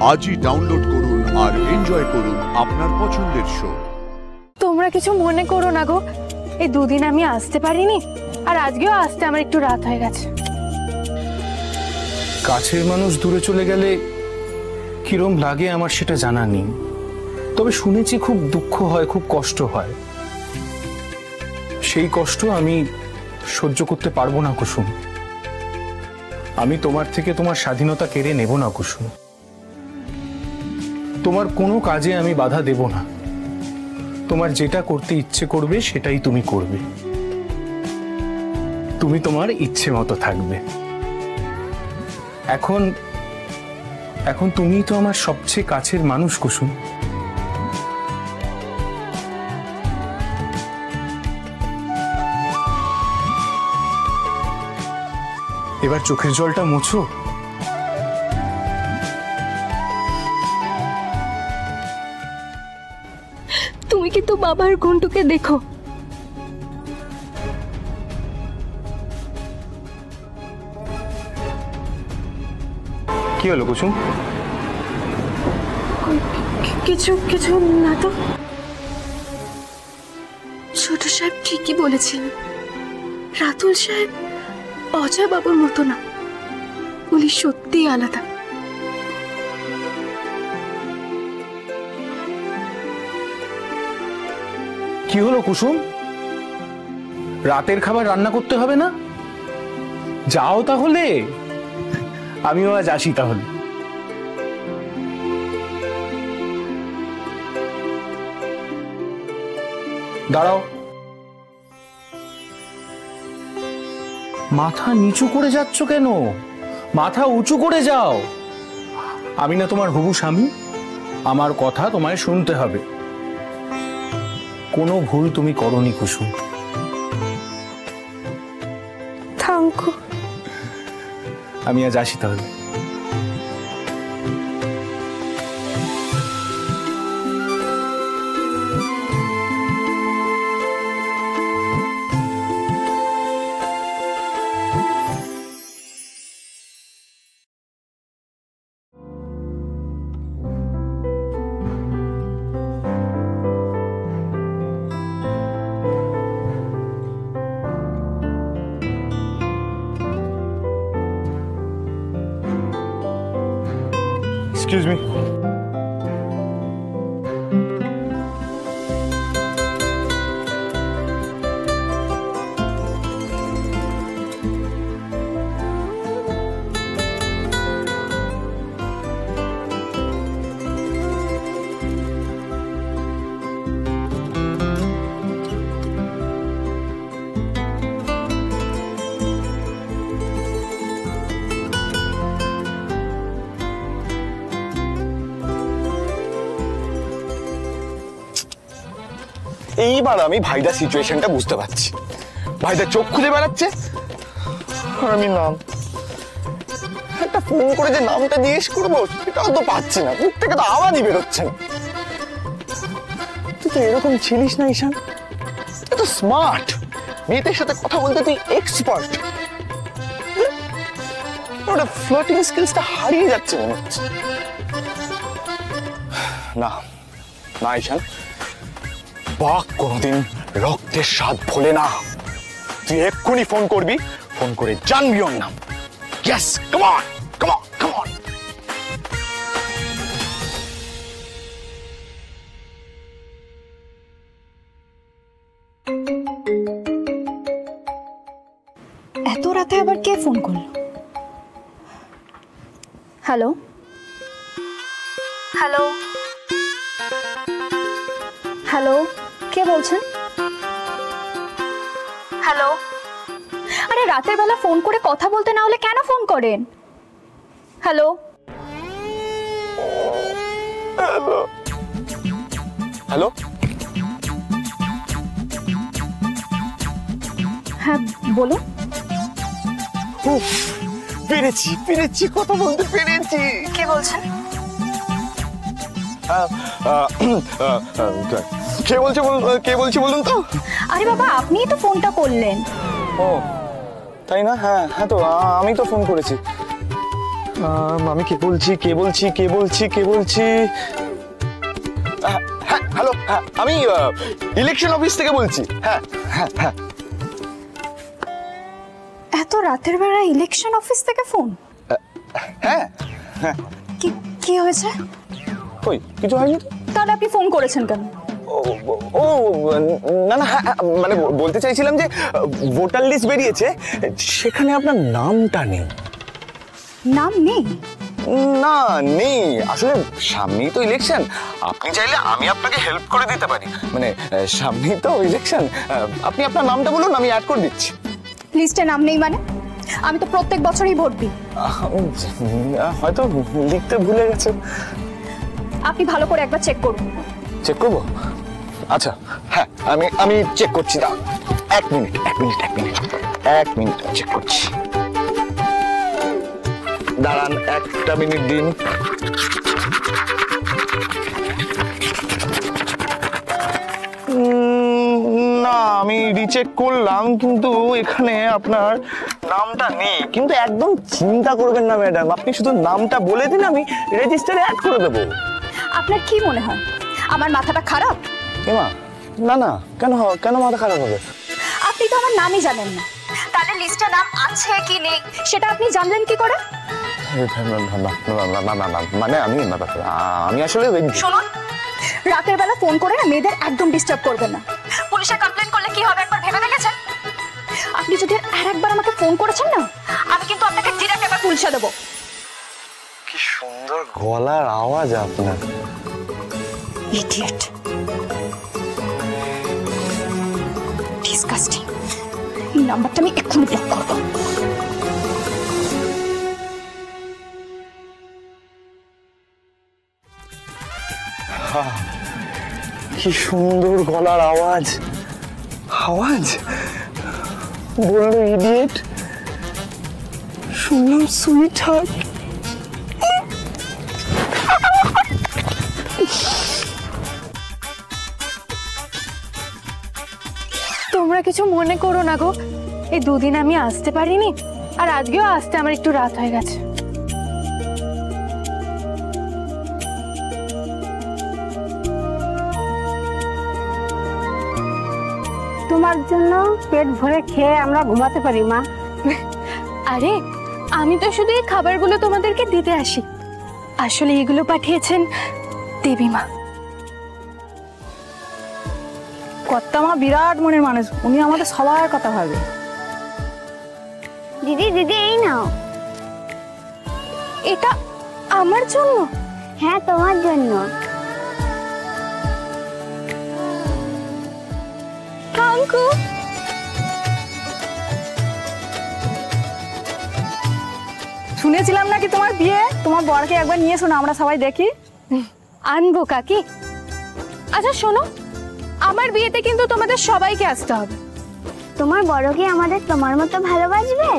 আজই ডাউনলোড করুন আর এনজয় করুন আপনার পছন্দের শো। তোমরা কিছু মনে করো না গো, এই দুদিন আমি আসতে পারিনি, আর আজকেও আসতে আমার একটু রাত হয়ে গেছে। কাছের মানুষ দূরে চলে গেলে কিরম লাগে আমার সেটা জানা নেই, তবে শুনেছি খুব দুঃখ হয়, খুব কষ্ট হয়। সেই কষ্ট আমি সহ্য করতে পারবো না কুসুম। আমি তোমার থেকে তোমার স্বাধীনতা কেড়ে নেব না কুসুম। তোমার কোনো কাজে আমি বাধা দেব না। তোমার যেটা করতে ইচ্ছে করবে সেটাই তুমি করবে। তুমি তোমার ইচ্ছে মতো থাকবে। এখন এখন তুমি তো আমার সবচেয়ে কাছের মানুষ কুসুম। এবার চোখের জলটা মুছো। তুমি কিন্তু বাবার ঘন্টুকে দেখো। কি হলো কুসুম? কিছু কিছু না তো। ছোট সাহেব ঠিকই বলেছিলেন, রাতুল সাহেব অজয় বাবুর মতো না, উনি সত্যিই আলাদা। কি হলো কুসুম? রাতের খাবার রান্না করতে হবে না? যাও তাহলে, আমিও আজ আসি তাহলে। দাঁড়াও। মাথা নিচু করে যাচ্ছ কেন? মাথা উঁচু করে যাও। আমি না তোমার হবু স্বামী, আমার কথা তোমায় শুনতে হবে। কোনো ভুল তুমি করনি কুসুম। Thank you. আমি আজ আসি তাহলে। Excuse me. এইবার আমি ভাইদা সিচুয়েশনটা বুঝতে পারছি। ভাইদা চোখ খুলে বেড়াচ্ছে আর আমি নাম একটা ফোন করে যে নামটা জিজ্ঞেস করবো সেটাও তো পাচ্ছি না, মুখ থেকে তো আওয়াজই বেরোচ্ছে না। তুই তো এরকম ছিলিস না ঈশান, তুই তো স্মার্ট, মেয়েদের সাথে কথা বলতে তুই এক্সপার্ট। ওটা ফ্লার্টিং স্কিলসটা হারিয়ে যাচ্ছে মনে হচ্ছে। না না ঈশান, বাঘ কোনোদিন রক্তের স্বাদ ভোলে না। তুই এক্ষুনি ফোন করবি, ফোন করে জানবি ওর নাম। Yes, come on come on come on. এত রাতে আবার কে ফোন করলো? হ্যালো হ্যালো হ্যালো, কে বলছেন? হ্যালো, আরে রাতের বেলা ফোন করে কথা বলতে না হলে কেন ফোন করেন? হ্যালো হ্যালো, হ্যাঁ বলুন। পেরেছি পেরেছি, কথা বলতে পেরেছি। কে বলছেন? কে বলছে বলুন তো। আরে বাবা, আপনিই তো ফোনটা করলেন। ও তাই না? হ্যাঁ হ্যাঁ, তো আমি তো ফোন করেছি। আমি কে বলছি হ্যাঁ হ্যালো, হ্যাঁ আমি ইলেকশন অফিস থেকে বলছি। হ্যাঁ হ্যাঁ হ্যাঁ এত রাতের বেলা ইলেকশন অফিস থেকে ফোন? হ্যাঁ কি কি হয়েছে? কই কিছু হয়নি তো। তাহলে আপনি ফোন করেছেন কেন? ও না না, হ্যাঁ, মানে বলতে চাইছিলাম যে ভোটার লিস্ট বেরিয়েছে, সেখানে আপনার নামটা নেই। নাম নেই? না নেই, আসলে সামনেই তো ইলেকশন, আপনি চাইলে আমি আপনাকে হেল্প করে দিতে পারি। মানে সামনেই তো ইলেকশন, আপনি আপনার নামটা বলুন, আমি অ্যাড করে দিচ্ছি। লিস্টে নাম নেই মানে? আমি তো প্রত্যেক বছরই ভোট দিই। হয়তো লিখতে ভুলে গেছেন। আপনি ভালো করে একবার চেক করুন। চেক করবো? আচ্ছা হ্যাঁ, আমি চেক করছি, দাও এক মিনিট চেক করছি, দাঁড়ান একটা মিনিট দিন। না আমি রিচেক করলাম, কিন্তু এখানে আপনার নামটা নেই। কিন্তু একদম চিন্তা করবেন না ম্যাডাম, আপনি শুধু নামটা বলে দিন, আমি রেজিস্টারে অ্যাড করে দেবো। আপনার কি মনে হয় আমার মাথাটা খারাপ? এমা না না, কেন মাথা খারাপ হবে? আপনি তো আমার নামই জানেন না, তাহলে লিস্টে নাম আছে কি নেই সেটা আপনি জানলেন কি করে? মানে আমি আসলে শুনুন, রাতের বেলা ফোন করে না মেয়েদের একদম ডিস্টার্ব করবেন না। পুলিশে কমপ্লেন করলে কি হবে একবার ভেবে দেখেছেন? আপনি যদি আর একবার আমাকে ফোন করেছেন না, আমি কিন্তু আপনাকে ডিরেক্ট এবার পুলিশে দেবো। কি সুন্দর গলার আওয়াজ আপনার। Idiot, disgusting. এই নাম্বারটা আমি এক্ষুনি ব্লক করবো। কি সুন্দর গলার আওয়াজ বললো ইডিয়েট, শুনলাম সুইট হার্ট। তোমরা কিছু মনে করো না গো, এই দুদিন আমি আসতে পারিনি, আর আজকেও আসতে আমার একটু রাত হয়ে গেছে। তোমার জন্য পেট ভরে খেয়ে আমরা ঘুমাতে পারি মা। আরে আমি তো শুধু এই খাবারগুলো তোমাদেরকে দিতে আসি, আসলে এগুলো পাঠিয়েছেন দেবী মা। কর্তা মা বিরাট মনের মানুষ, উনি আমাদের সবার কথা ভাবে। দিদি দিদি এই নাও। এটা আমার জন্য? হ্যাঁ তোমার জন্য। আঙ্কু, শুনেছিলাম নাকি তোমার বিয়ে, তোমার বরকে একবার নিয়ে এসো না, আমরা সবাই দেখি। আনবো কাকি। আচ্ছা শোনো, আমার বিয়েতে কিন্তু তোমাদের সবাইকে আসতে হবে। তোমার বড় কি আমাদের তোমার মতো ভালোবাসবে?